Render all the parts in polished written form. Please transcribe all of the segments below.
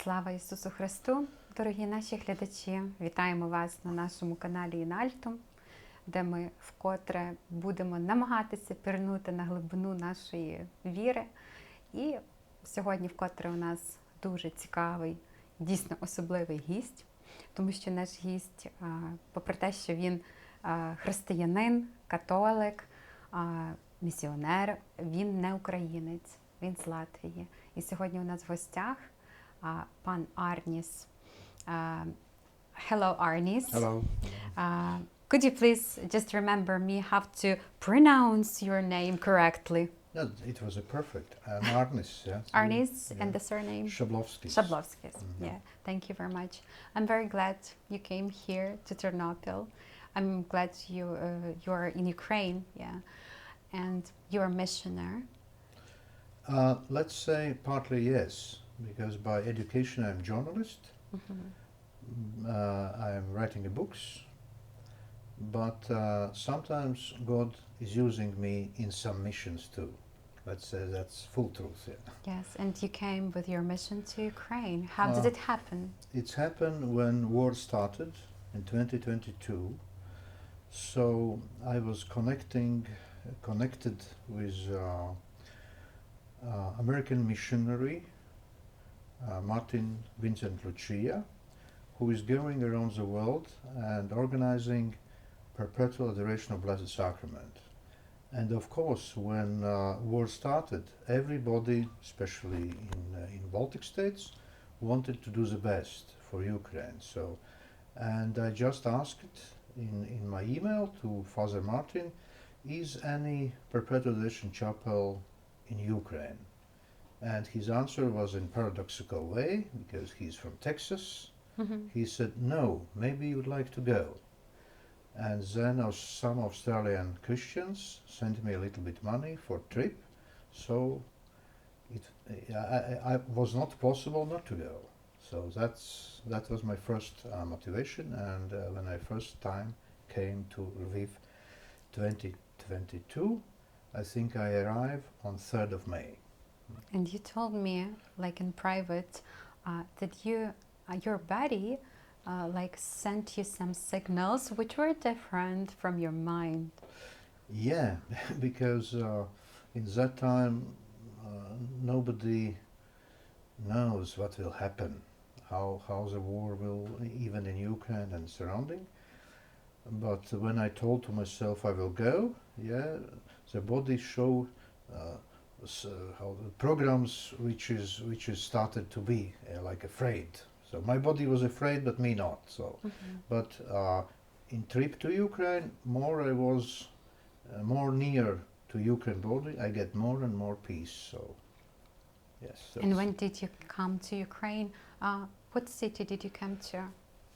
Слава Ісусу Христу! Дорогі наші глядачі! Вітаємо вас на нашому каналі Altum, де ми вкотре будемо намагатися пірнути на глибину нашої віри. І сьогодні вкотре у нас дуже цікавий, дійсно особливий гість, тому що наш гість, попри те, що він християнин, католик, місіонер, він не українець, він з Латвії. І сьогодні у нас в гостях пан Арніс. Hello, Arніс. Hello. Could you please just remember me how to pronounce your name correctly? Yeah, it was a perfect. Arnis, yeah. Arніс, and the surname? Шабловскіс. Шабловскіс. Yeah, thank you very much. I'm very glad you came here to Ternopil. I'm glad you are in Ukraine, yeah, and you're a missionary. Let's say partly yes, because by education I'm journalist. I'm writing books, but sometimes God is using me in some missions too. Let's say that's full truth. Yeah. Yes, and you came with your mission to Ukraine. How did it happen? It's happened when war started in 2022. So I was connected with American missionary Mартіном Lючією, who is going around the world and organizing perpetual adoration of Blessed Sacrament. And of course, when war started, everybody, especially in Baltic states, wanted to do the best for Ukraine. So, and I just asked in my email to Father Martin, is any perpetual adoration chapel in Ukraine? And his answer was in paradoxical way, because he's from Texas. He said, no, maybe you would like to go. And then some Australian Christians sent me a little bit money for trip, so I was not possible not to go. So that was my first motivation, and when I first time came to Lviv 2022, I think I arrived on 3rd of May. And you told me, like in private, that your body like sent you some signals which were different from your mind. Yeah, because in that time nobody knows what will happen, how the war will, even in Ukraine and surrounding. But when I told to myself I will go, yeah, the body show how the programs which is started to be like afraid. So my body was afraid, but me not. So, but in trip to Ukraine, I was more near to Ukraine body. I get more and more peace. So, yes. And when did you come to Ukraine? What city did you come to?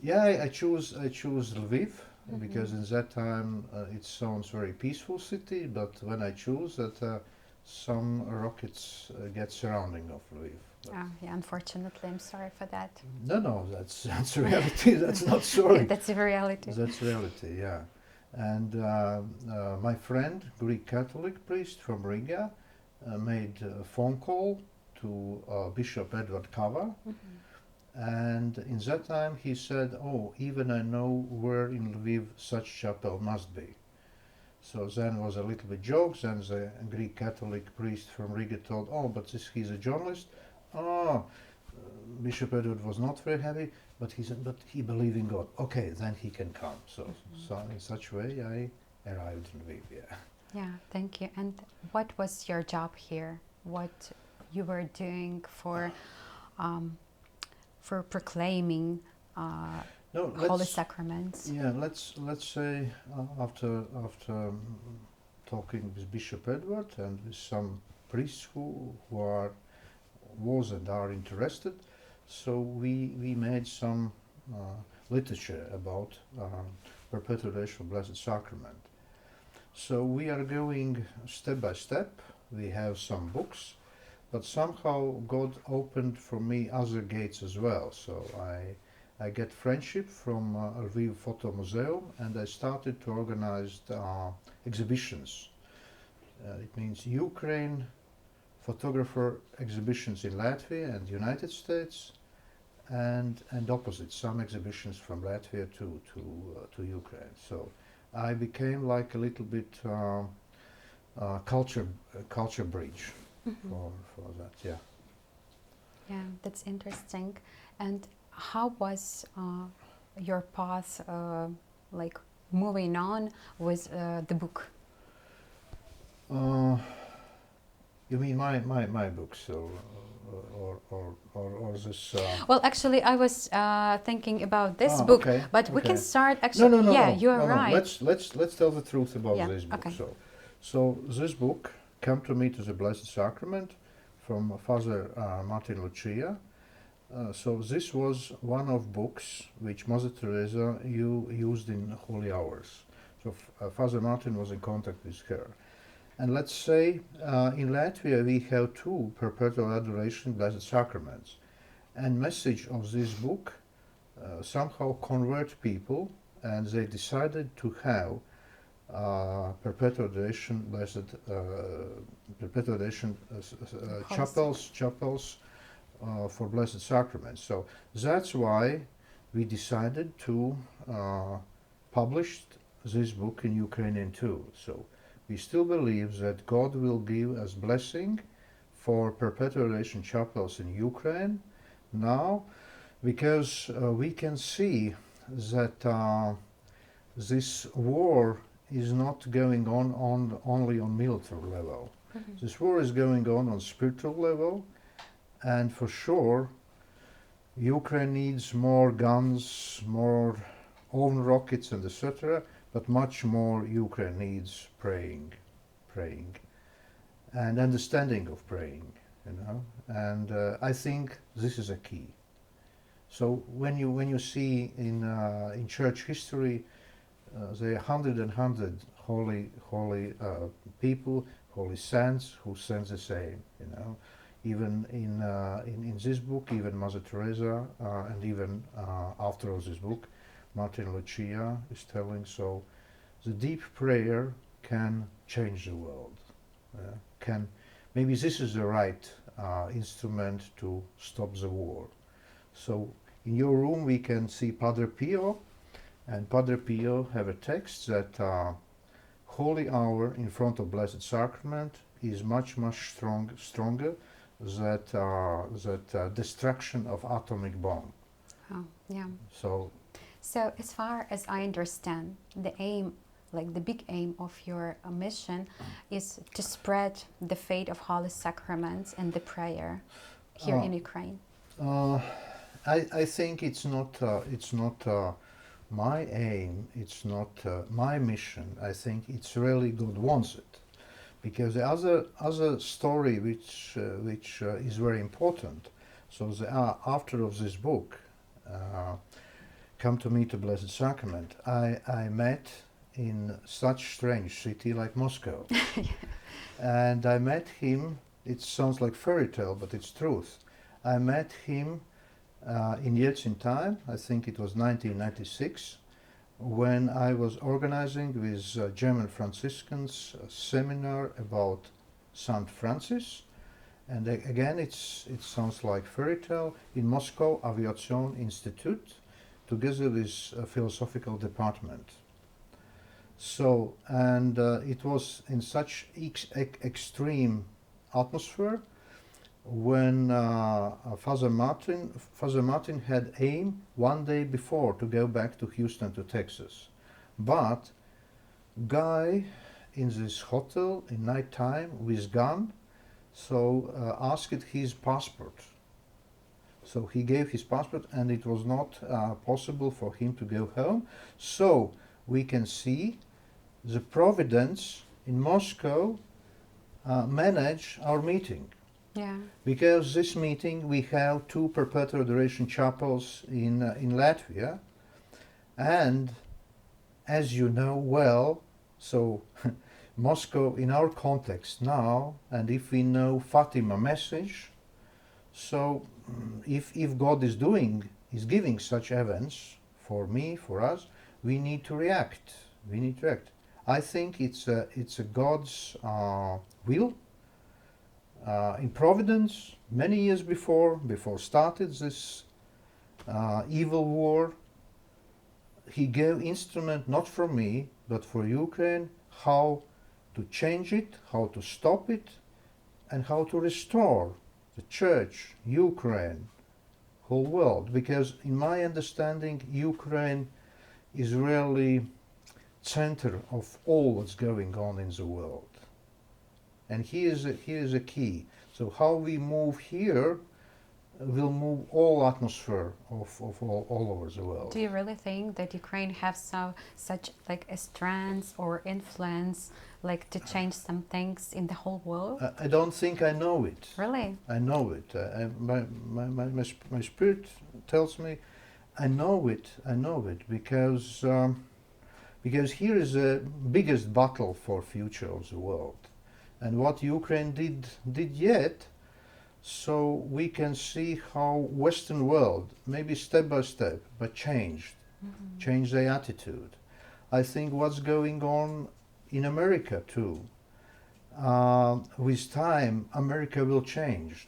Yeah, I choose Lviv because in that time it sounds very peaceful city. But when I choose that. Some rockets get surrounding of Lviv. Yeah, unfortunately, I'm sorry for that. No, that's reality. That's not sorry. That's a reality. That's reality, yeah. And my friend, Greek Catholic priest from Riga, made a phone call to Bishop Edward Kava, and in that time he said, "Oh, even I know where in Lviv such chapel must be." So then was a little bit jokes, and the Greek Catholic priest from Riga told, "Oh, but he's a journalist." Bishop Edward was not very happy, but he said, "But he believed in God. Okay, then he can come." So in such way, I arrived in Lviv. Yeah. Yeah, thank you. And what was your job here? What you were doing for proclaiming Holy Sacraments? Yeah, let's say after talking with Bishop Edward and with some priests who was and are interested, so we made some literature about perpetual adoration of Blessed Sacrament. So we are going step by step. We have some books, but somehow God opened for me other gates as well. So I get friendship from Lviv Photo Museum, and I started to organize exhibitions. It means Ukraine photographer exhibitions in Latvia and United States, and opposite. Some exhibitions from Latvia to Ukraine. So I became like a little bit culture bridge for that. Yeah. Yeah, that's interesting. And how was your path like moving on with the book? You mean my book, so or this? Well, actually, I was thinking about this Ah, book, okay, but we can okay. start actually. No, yeah, you are no, right. Let's tell the truth about Yeah, this book. okay. So this book came to me to the Blessed Sacrament from Father Mартіном Лючією. So this was one of books which Mother Teresa used in holy hours. So Father Martin was in contact with her. And let's say in Latvia we have two perpetual adoration blessed sacraments. And message of this book somehow convert people, and they decided to have perpetual adoration blessed perpetual adoration chapels for Blessed Sacrament. So that's why we decided to publish this book in Ukrainian too. So we still believe that God will give us blessing for perpetual adoration chapels in Ukraine now, because we can see that this war is not going on only on military level. This war is going on spiritual level. And for sure, Ukraine needs more guns, more own rockets, and etc. But much more, Ukraine needs praying, and understanding of praying. And I think this is a key. So when you see in church history, there are 100 holy people, holy saints who send the same. Even in this book, even Mother Teresa, and even after this book, Mартіном Лючією is telling, so the deep prayer can change the world. Maybe this is the right instrument to stop the war. So in your room we can see Padre Pio, and Padre Pio have a text that holy hour in front of Blessed Sacrament is much stronger that destruction of atomic bomb. Oh, yeah. So as far as I understand, the aim, like the big aim of your mission, is to spread the faith of Holy Sacraments and the prayer here in Ukraine. I think it's not my aim. It's not my mission. I think it's really God wants it. Because the other story which is very important, so the author of this book come to me to Blessed Sacrament. I met in such strange city like Moscow, and I met him. It sounds like fairy tale, but it's truth. I met him in Yeltsin time. I think it was 1996. When I was organizing with German Franciscans a seminar about St. Francis, and again it sounds like fairy tale, in Moscow Aviation Institute, together with a philosophical department. So, and it was in such extreme atmosphere when Father Martin had aim one day before to go back to Houston to Texas, but guy in this hotel in night time with gun, so asked his passport. So he gave his passport, and it was not possible for him to go home. So we can see the Providence in Moscow manage our meeting. Yeah. Because this meeting we have two perpetual adoration chapels in Latvia, and as you know well, so Moscow in our context now, and if we know Fatima message, so if God is giving such events for me, for us, we need to react. We need to act. I think it's a God's will. In Providence, many years before started this evil war. He gave instrument not for me, but for Ukraine, how to change it, how to stop it, and how to restore the church, Ukraine, whole world. Because in my understanding, Ukraine is really center of all that's going on in the world. And here is a key. So how we move here will move all atmosphere of all over the world. Do you really think that Ukraine has such like a strength or influence, like to change some things in the whole world? I don't think I know it. Really? I know it. My spirit tells me I know it because here is the biggest battle for future of the world. And what Ukraine did yet, so we can see how Western world, maybe step by step, but changed their attitude. I think what's going on in America too. With time, America will change,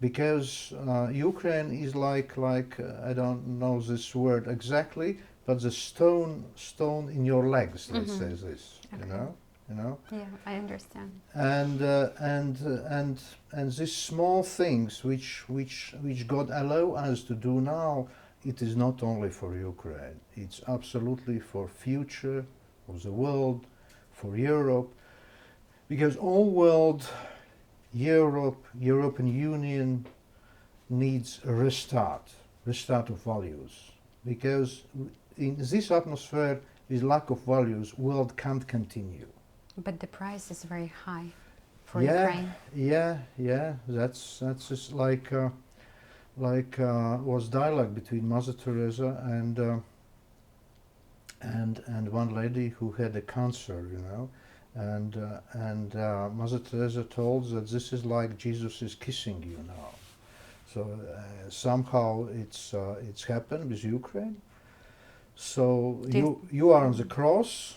because Ukraine is like I don't know this word exactly, but the stone in your legs. Let's say this, Okay. you know. Yeah, I understand. And these small things which God allow us to do now, it is not only for Ukraine. It's absolutely for future of the world, for Europe, because all world, European Union needs a restart of values, because in this atmosphere with lack of values, world can't continue. But the price is very high for Ukraine. Yeah. That's just like was dialogue between Mother Teresa and one lady who had a cancer, and Mother Teresa told that this is like Jesus is kissing you now. So somehow it's happened with Ukraine. So you are on the cross.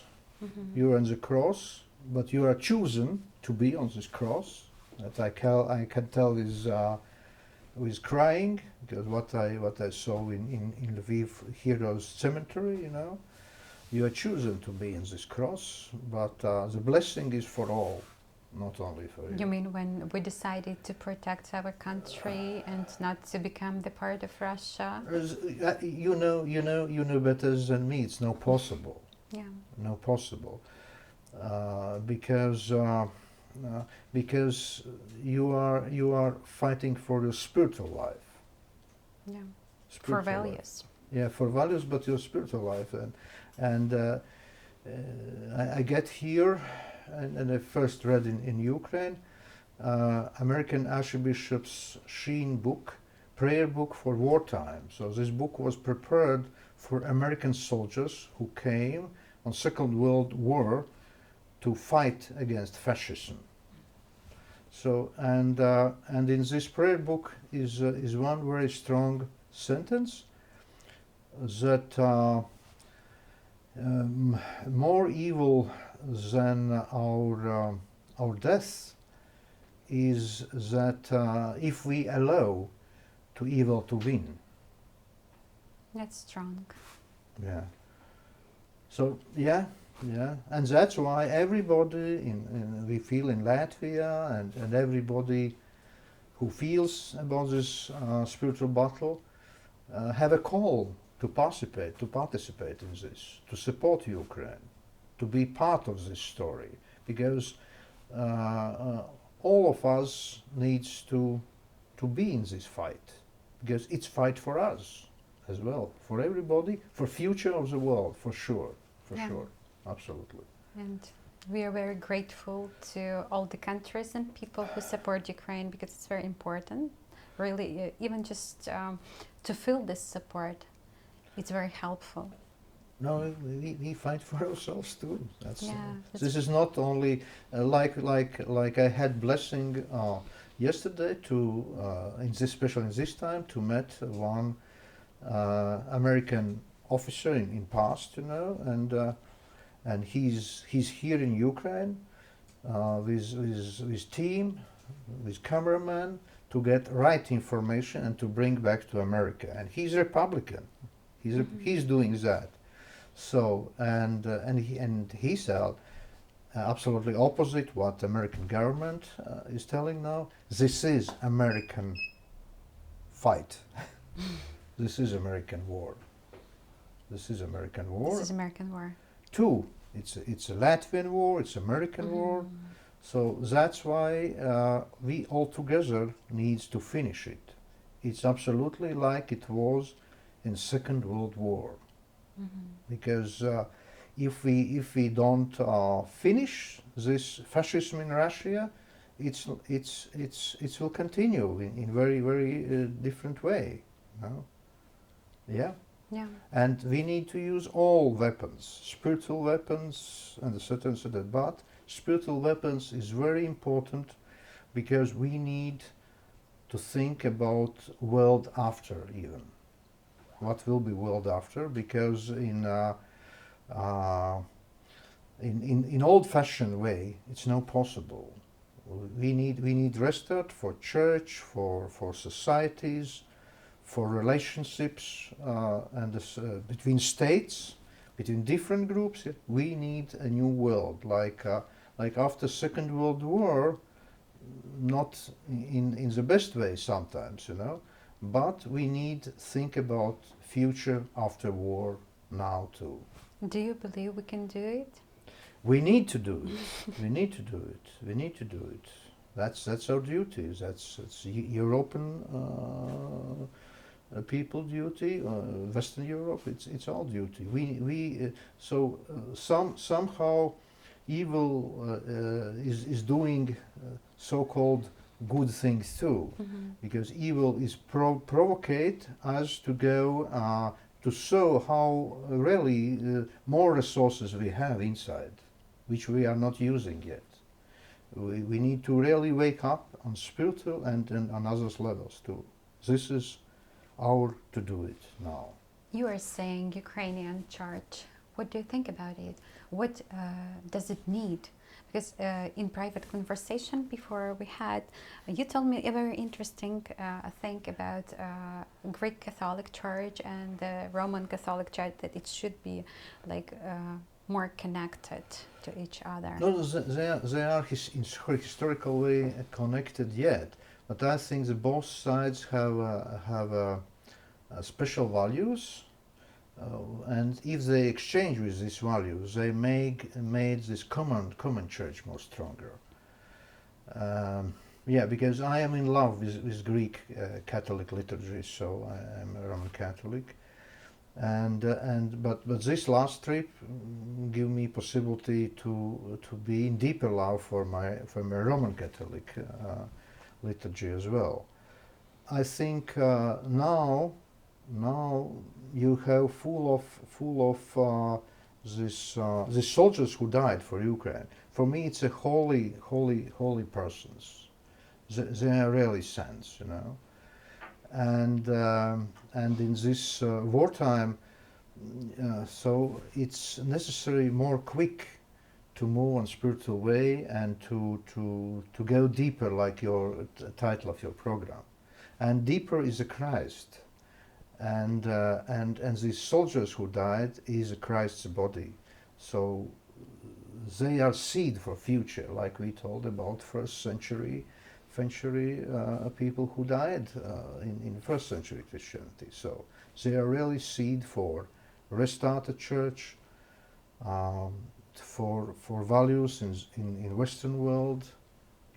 You are on the cross, but you are chosen to be on this cross. That I can tell is crying, because what I saw in Lviv Heroes Cemetery, you are chosen to be in this cross, but the blessing is for all, not only for you. You mean when we decided to protect our country and not to become the part of Russia? You know better than me. It's not possible. Yeah. No possible, because you are fighting for your spiritual life. Yeah. Spiritual For values. Life. Yeah, for values, but your spiritual life. And I get here, and I first read in Ukraine, American Archbishop Sheen book, prayer book for wartime. So this book was prepared for American soldiers who came on Second World War to fight against fascism. So and in this prayer book is one very strong sentence that more evil than our death is that if we allow to evil to win. That's strong. Yeah. So yeah, and that's why everybody we feel in Latvia and everybody who feels about this spiritual battle have a call to participate in this, to support Ukraine, to be part of this story, because all of us needs to be in this fight, because it's fight for us as well, for everybody, for future of the world, for sure, sure, absolutely. And we are very grateful to all the countries and people who support Ukraine, because it's very important, really, even just to feel this support. It's very helpful. No, we fight for ourselves too. That's, Yeah, this is not only like I had blessing yesterday to especially in this time to meet one American officer in past, and he's here in Ukraine with team, with cameraman, to get right information and to bring back to America. And he's Republican. He's doing that. So and he said absolutely opposite what the American government is telling now. This is American fight. This is American war. This is American war. This is American war. Two, it's a Latvian war, it's American war. So that's why we all together needs to finish it. It's absolutely like it was in Second World War. Because if we don't finish this fascism in Russia, it will continue in very different way. No? Yeah. Yeah. And we need to use all weapons, spiritual weapons and certain, but spiritual weapons is very important because we need to think about world after even. What will be world after? Because in old-fashioned way, it's not possible. We need restart for church, for societies, for relationships between states, between different groups. We need a new world, like after Second World War, not in the best way sometimes, but we need to think about future after war now too. Do you believe we can do it? We need to do it. We need to do it. We need to do it. That's our duty. That's European people duty. Western Europe. It's all duty. Somehow evil is doing so-called good things too, because evil is provocate us to go to show how really more resources we have inside, which we are not using yet. We need to really wake up on spiritual and on others levels too. This is our to do it now. You are saying Ukrainian church. What do you think about it? What does it need? Because in private conversation before we had, you told me a very interesting thing about Greek Catholic Church and the Roman Catholic Church, that it should be like more connected to each other. No, they are in historical way connected yet, but I think that both sides have special values. And if they exchange with these values, they made this common church more stronger. Yeah, because I am in love with Greek Catholic liturgy, so I am a Roman Catholic, but this last trip gave me possibility to be in deeper love for my Roman Catholic liturgy as well. I think now you have full of these soldiers who died for Ukraine. For me, it's a holy persons. They are really saints, And in this wartime, so it's necessary more quick to move on spiritual way and to go deeper, like your title of your program. And deeper is a Christ. And these soldiers who died is Christ's body, so they are seed for future, like we told about first century people who died in first century Christianity. So they are really seed for restarted church, for values in Western world,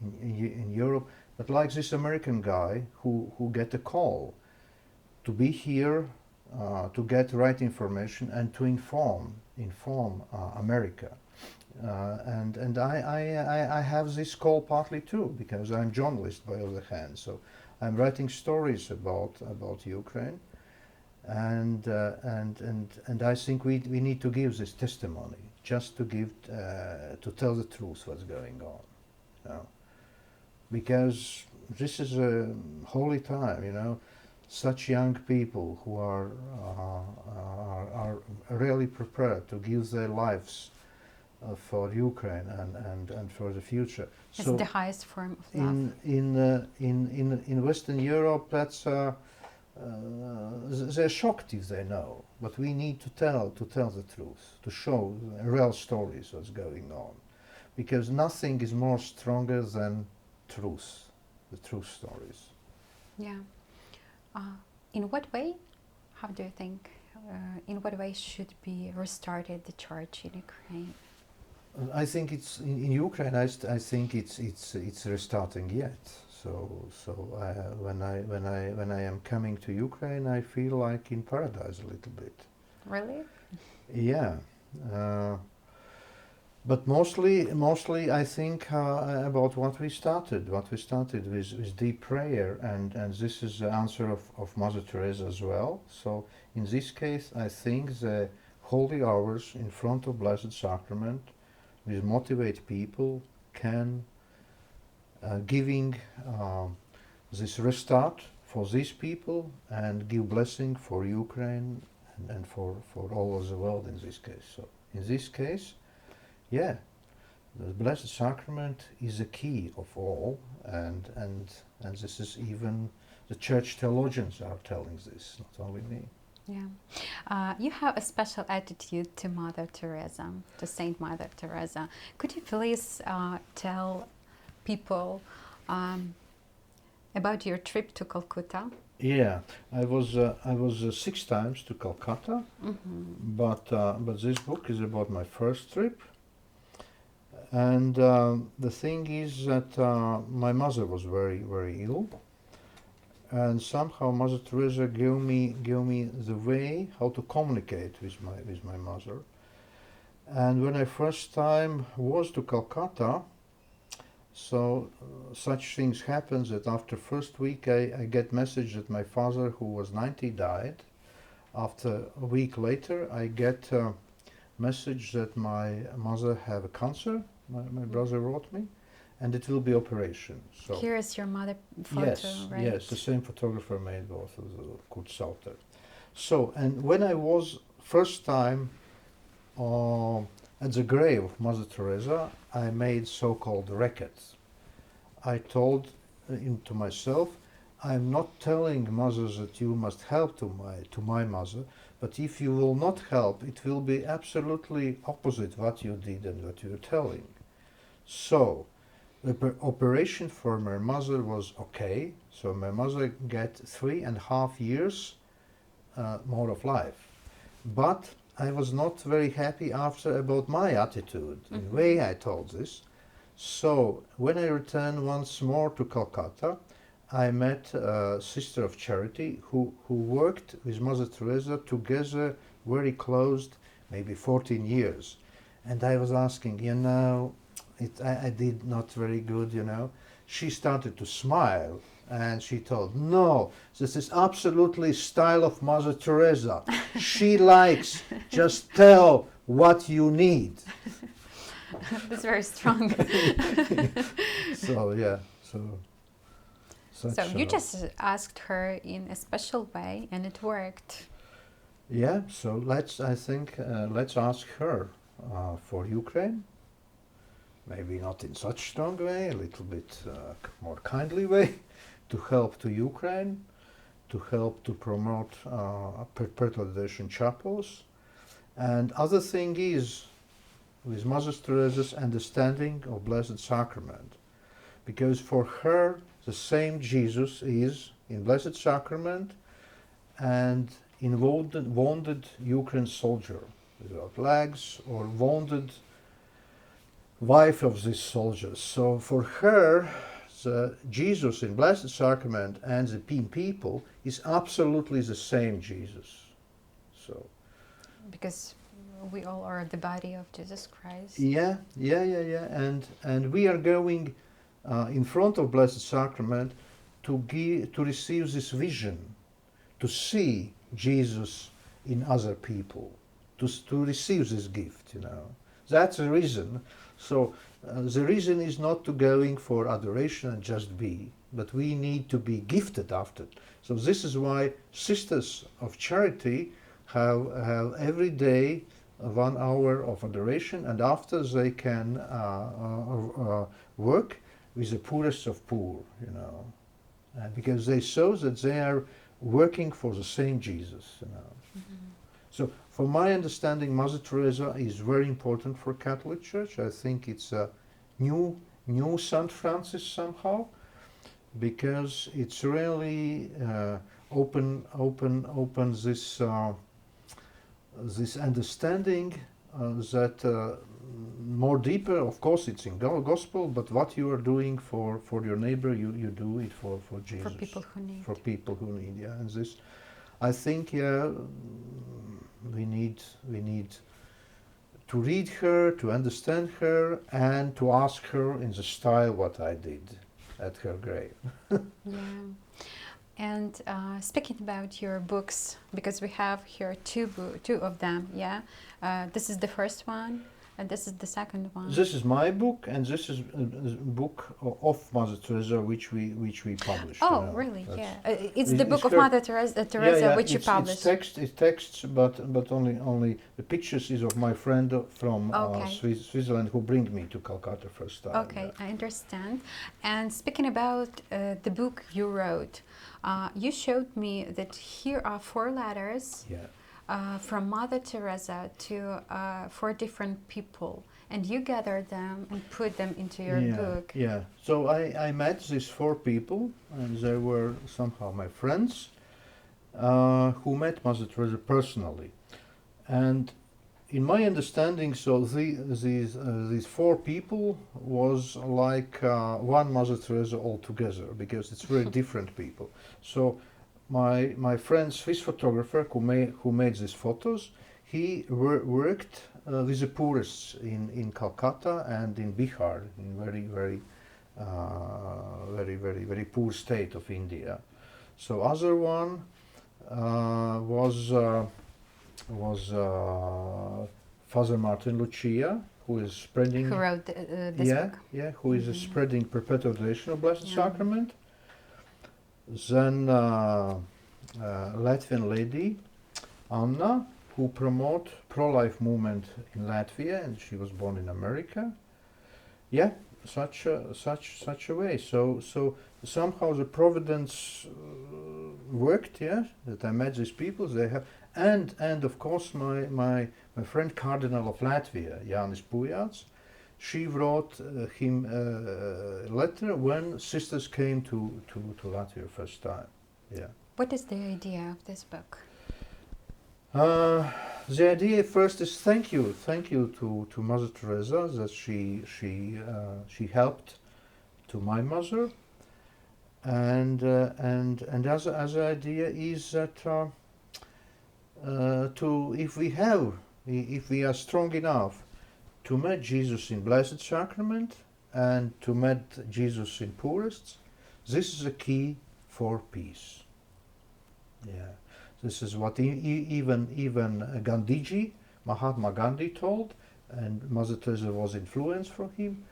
in Europe. But like this American guy who get a call to be here, to get right information and to inform America, and I have this call partly too, because I'm journalist by other hand, so I'm writing stories about Ukraine, and I think we need to give this testimony, just to give to tell the truth what's going on, because this is a holy time, Such young people who are really prepared to give their lives for Ukraine and for the future. It's the highest form of love. In Western Europe, that's they're shocked if they know, but we need to tell the truth, to show real stories what's going on, because nothing is more stronger than truth, the truth stories. Yeah. In what way? How do you think? In what way should be restarted the church in Ukraine? I think it's in Ukraine. I think it's restarting yet. So when I am coming to Ukraine, I feel like in paradise a little bit. Really? Yeah, but mostly I think about what we started with deep prayer, and this is the answer of Mother Teresa as well. So in this case, I think the holy hours in front of Blessed Sacrament will motivate people can giving this restart for these people and give blessing for Ukraine and for all of the world in this case. So in this case, yeah, the Blessed Sacrament is the key of all, and this is even the church theologians are telling this, not only me. Yeah. You have a special attitude to Mother Teresa, to Saint Mother Teresa. Could you please tell people about your trip to Calcutta? Yeah, I was 6 times to Calcutta, but this book is about my first trip. And the thing is that my mother was very, very ill, and somehow Mother Teresa gave me the way how to communicate with my mother. And when I first time was to Calcutta, so such things happen that after first week I get message that my father, who was 90, died. After a week later, I get message that my mother have a cancer. My brother wrote me, and it will be operation. So here is your mother photo, right? Yes, the same photographer made both of the Kurt Sauter. So, and when I was first time at the grave of Mother Teresa, I made so-called records. I told to myself, I'm not telling Mother that you must help to my mother, but if you will not help, it will be absolutely opposite what you did and what you're telling. So, the operation for my mother was okay, so my mother get 3.5 years more of life. But I was not very happy after about my attitude, the way I told this. So, when I returned once more to Calcutta, I met a sister of charity who worked with Mother Teresa together very close, maybe 14 years. And I was asking, I did not very good, She started to smile, and she told, no, this is absolutely style of Mother Teresa. She likes, just tell what you need. That's very strong. So, yeah, so you just asked her in a special way, and it worked. Yeah, so let's ask her for Ukraine. Maybe not in such strong way, a little bit more kindly way, to help to Ukraine, to help to promote perpetual adoration chapels. And other thing is, with Mother Teresa's understanding of Blessed Sacrament, because for her the same Jesus is in Blessed Sacrament and in wounded Ukraine soldier without legs, or wounded wife of this soldier. So for her, the Jesus in Blessed Sacrament and the people is absolutely the same Jesus. So because we all are the body of Jesus Christ. Yeah. And we are going in front of Blessed Sacrament to receive this vision, to see Jesus in other people, to receive this gift, That's the reason. So the reason is not to going for adoration and just be, but we need to be gifted after. So this is why Sisters of Charity have every day 1 hour of adoration, and after they can work with the poorest of poor, you know, because they saw that they are working for the same Jesus, you know. Mm-hmm. So, from my understanding, Mother Teresa is very important for Catholic Church. I think it's a new Saint Francis somehow, because it's really open this understanding that more deeper. Of course, it's in gospel, but what you are doing for your neighbor, you do it for Jesus. For people who need. For people who need, yeah. And this, I think, we need to read her, to understand her, and to ask her in the style what I did at her grave. Yeah. And speaking about your books, because we have here two of them, yeah? This is the first one, and this is the second one. This is my book, and this is a book of Mother Teresa, which we published. Oh, you know. really? That's, Yeah. It's the book of her, Mother Teresa, which you published. It's texts, but only the pictures is of my friend from Switzerland who bring me to Calcutta first time. Okay, Yeah. I understand. And speaking about the book you wrote, you showed me that here are 4 letters. Yeah. From Mother Teresa to 4 different people, and you gathered them and put them into your book. Yeah. So I met these 4 people, and they were somehow my friends who met Mother Teresa personally. And in my understanding, so these 4 people was like one Mother Teresa altogether, because it's very different people. So my friend, Swiss photographer who made these photos, he worked with the poorest in Calcutta and in Bihar, in very poor state of India. So other one was Father Mартіном Лючією, who is spreading. Who wrote this book? Yeah, who is spreading perpetual adoration of Blessed Sacrament. Then Latvian lady Anna, who promote pro-life movement in Latvia, and she was born in America. Yeah, such a way. So somehow the providence worked. Yeah, that I met these people. They have, and of course my friend Cardinal of Latvia, Jānis Pujāts. She wrote him a letter when sisters came to Latvia first time. Yeah. What is the idea of this book? The idea first is thank you to Mother Teresa that she helped to my mother, and other idea is that if we are strong enough to meet Jesus in Blessed Sacrament and to meet Jesus in poorest, this is a key for peace. Yeah, this is what even Gandhiji, Mahatma Gandhi told, and Mother Teresa was influenced from him.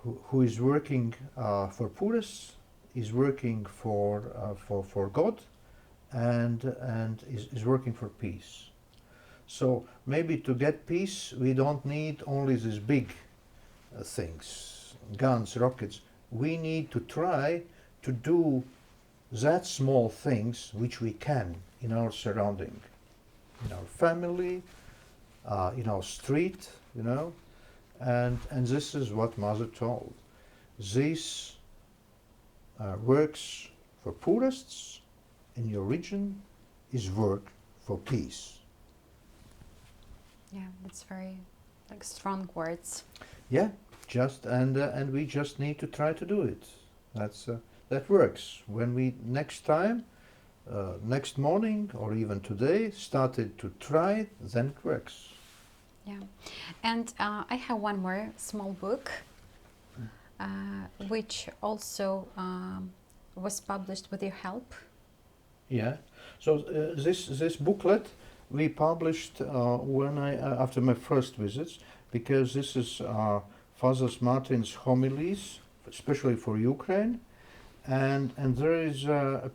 Who is working for poorest is working for God, and is working for peace. So maybe to get peace, we don't need only these big things, guns, rockets. We need to try to do that small things which we can in our surrounding, in our family, in our street, you know, and this is what Mother told. This works for poorest in your region is work for peace. Yeah, that's very strong words. Yeah, and we just need to try to do it. That works. When we next time, next morning or even today, started to try it, then it works. Yeah, and I have one more small book, which also was published with your help. Yeah. So this booklet we published when after my first visits, because this is Father Martin's homilies, especially for Ukraine, and there is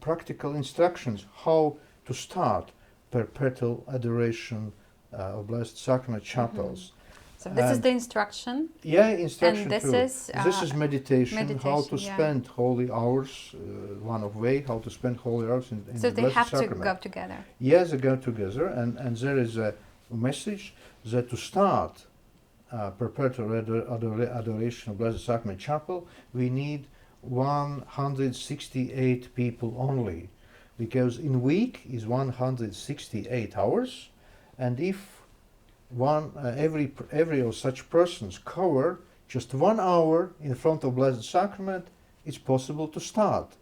practical instructions how to start perpetual adoration of Blessed Sacrament chapels. So this is the instruction. Yeah, instruction And this too. is, This is meditation, how to yeah. spend holy hours, one of way, how to spend holy hours in So the they Blessed have Sacrament. to go together. Yes, they go together, and there is a message that to start perpetual adoration of Blessed Sacrament Chapel, we need 168 people only, because in week is 168 hours, and if every of such persons cover just 1 hour in front of Blessed Sacrament, it's possible to start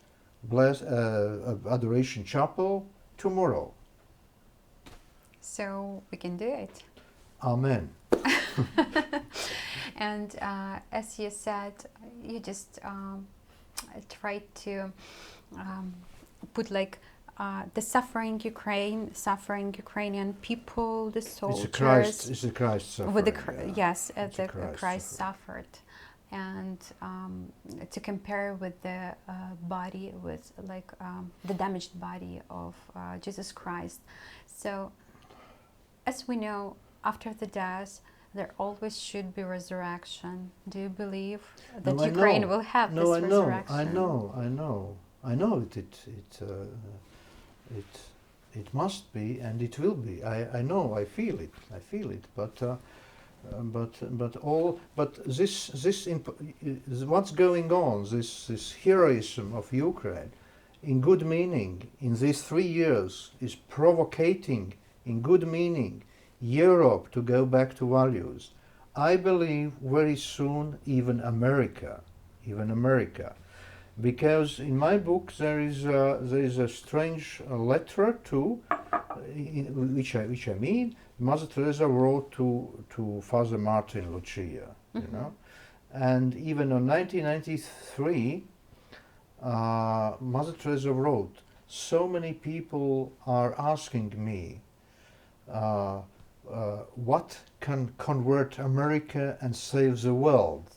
Adoration Chapel tomorrow. So we can do it. Amen. And as you said, you just tried to put like the suffering Ukrainian people, the soldiers. It's a Christ suffering. With the Christ suffered, and to compare with the body, with like the damaged body of Jesus Christ. So, as we know, after the death, there always should be resurrection. Do you believe that Ukraine will have this resurrection? I know it must be, and it will be. I know. I feel it. But this what's going on? This heroism of Ukraine, in good meaning, in these 3 years, is provocating, in good meaning, Europe to go back to values. I believe very soon even America, because in my book there is a strange letter too, which I mean, Mother Teresa wrote to Father Mартіном Лючією, you know, and even in 1993, Mother Teresa wrote, so many people are asking me, what can convert America and save the world?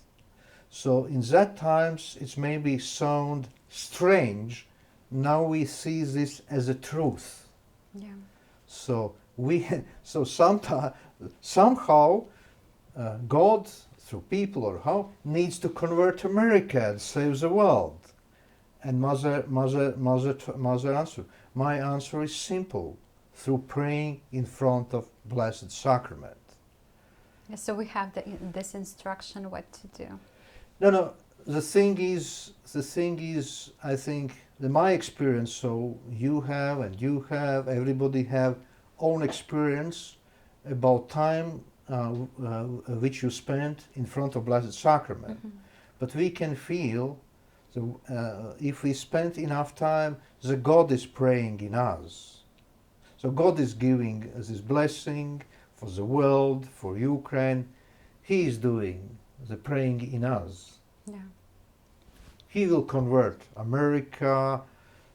So in that times it maybe sound strange. Now we see this as a truth. Yeah. So somehow God, through people or how, needs to convert America and save the world. And Mother answer. My answer is simple. Through praying in front of Blessed Sacrament. So we have this instruction what to do. No. The thing is, I think, my experience. So you have, everybody have own experience about time which you spent in front of Blessed Sacrament. Mm-hmm. But we can feel, if we spend enough time, the God is praying in us. So God is giving us this blessing for the world, for Ukraine. He is doing the praying in us. Yeah. He will convert America,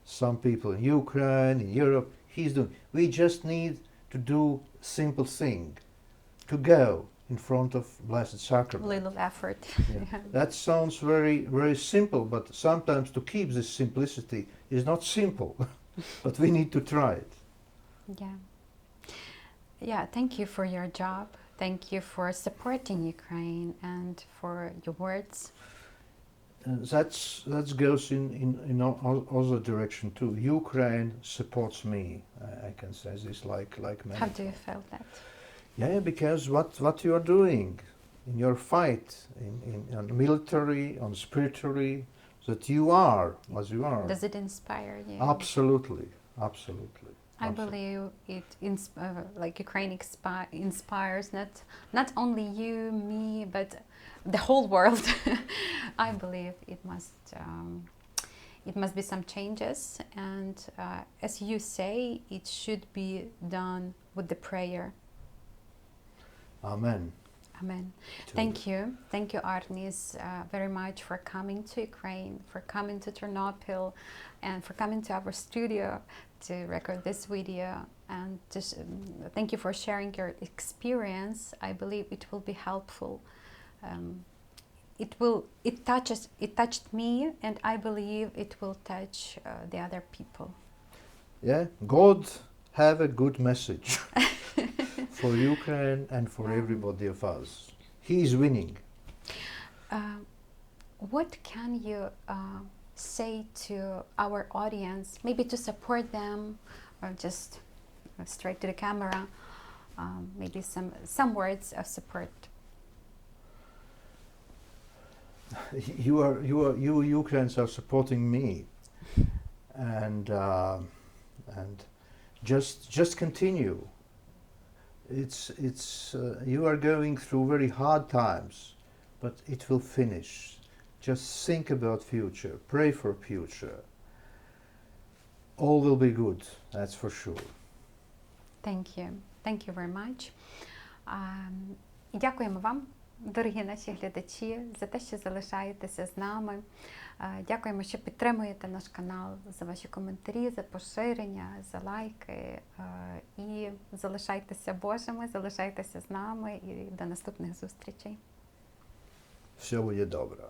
some people in Ukraine, in Europe. He's doing. We just need to do simple thing, to go in front of Blessed Sacrament. Little effort. Yeah. Yeah. That sounds very, very simple, but sometimes to keep this simplicity is not simple. But we need to try it. Yeah, thank you for your job. Thank you for supporting Ukraine and for your words. That goes in other direction too. Ukraine supports me. I can say this like many. How do you feel that? Yeah, because what you are doing in your fight, on military, on spiritually, that you are as you are. Does it inspire you? Absolutely. I believe it like Ukraine inspires not only you, me, but the whole world. I believe it must be some changes, and as you say, it should be done with the prayer. Amen. Thank you, Arніс, very much for coming to Ukraine, for coming to Ternopil, and for coming to our studio to record this video. And just thank you for sharing your experience. I believe it will be helpful. It touched me, and I believe it will touch the other people. Yeah, God have a good message for Ukraine and for everybody of us. He is winning. What can you say to our audience, maybe to support them, or just straight to the camera, maybe some words of support? You Ukrainians are supporting me, and just continue. You are going through very hard times, but it will finish. Just think about future. Pray for future. All will be good. That's for sure. Thank you. Thank you very much. Дякуємо вам, дорогі наші глядачі, за те, що залишаєтеся з нами. Дякуємо, що підтримуєте наш канал, за ваші коментарі, за поширення, за лайки. І залишайтеся Божими, залишайтеся з нами і до наступних зустрічей. Все буде добре.